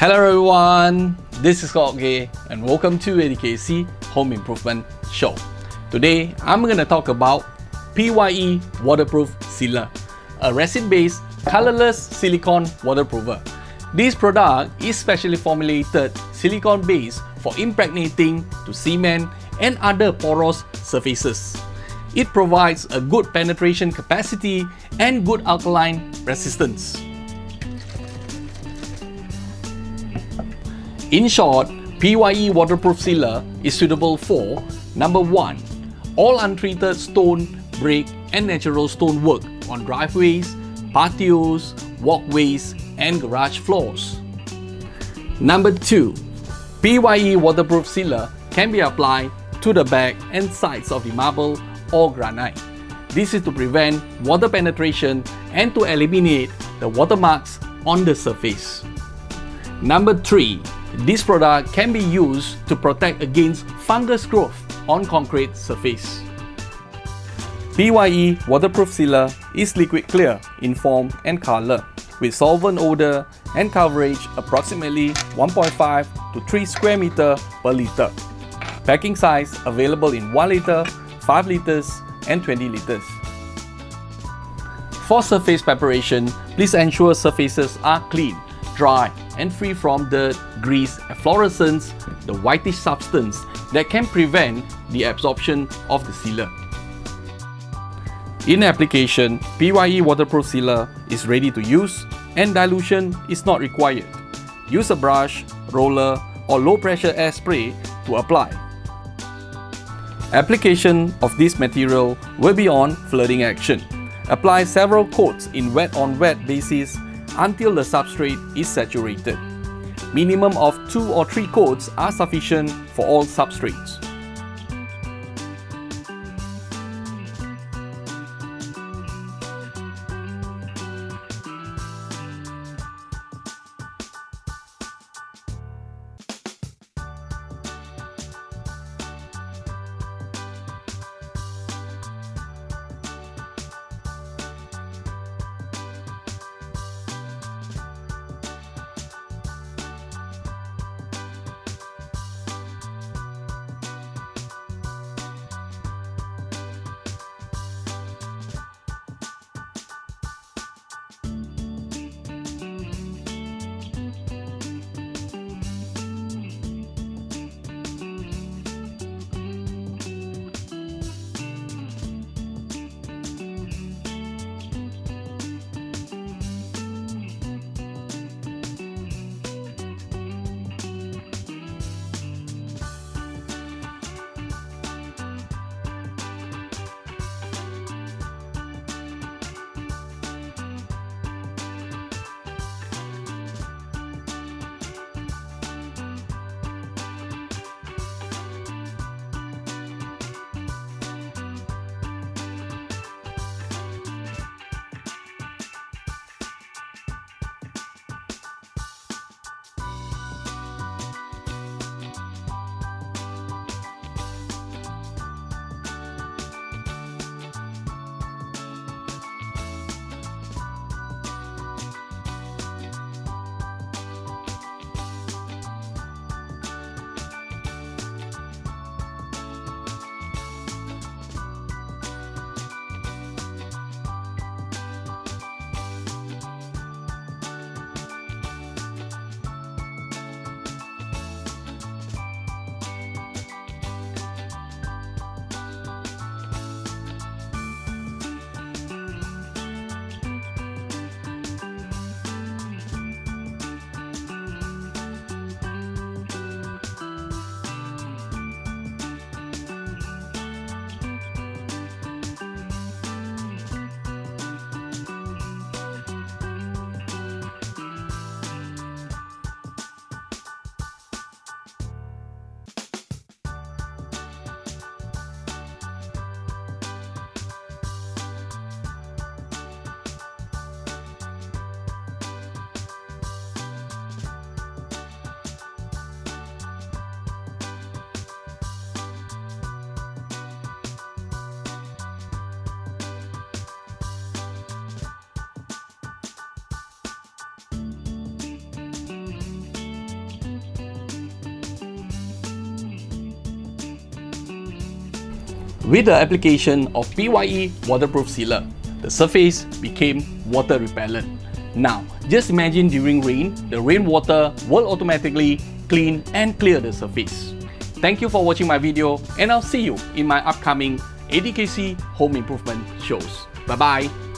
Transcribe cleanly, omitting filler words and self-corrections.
Hello everyone, this is Odour and welcome to ATKC Home Improvement Show. Today I'm going to talk about PYE Waterpruf Sealer, a resin-based colorless silicone waterproofer. This product is specially formulated silicone-based for impregnating to cement and other porous surfaces. It provides a good penetration capacity and good alkaline resistance. In short, PYE Waterpruf Sealer is suitable for number 1. All untreated stone, brick and natural stone work on driveways, patios, walkways and garage floors. Number 2. PYE Waterpruf Sealer can be applied to the back and sides of the marble or granite. This is to prevent water penetration and to eliminate the watermarks on the surface. Number 3. This product can be used to protect against fungus growth on concrete surface. PYE Waterpruf Sealer is liquid clear in form and color with solvent odor and coverage approximately 1.5 to 3 square meter per liter. Packing size available in 1 liter, 5 liters and 20 liters. For surface preparation, please ensure surfaces are clean, dry and free from dirt, grease, efflorescence, the whitish substance that can prevent the absorption of the sealer. In application, PYE Waterpruf Sealer is ready to use and dilution is not required. Use a brush, roller or low pressure air spray to apply. Application of this material will be on flooding action. Apply several coats in wet on wet basis until the substrate is saturated. Minimum of 2 or 3 coats are sufficient for all substrates. With the application of PYE Waterpruf Sealer, the surface became water repellent. Now, just imagine during rain, the rainwater will automatically clean and clear the surface. Thank you for watching my video, and I'll see you in my upcoming ATKC home improvement shows. Bye bye.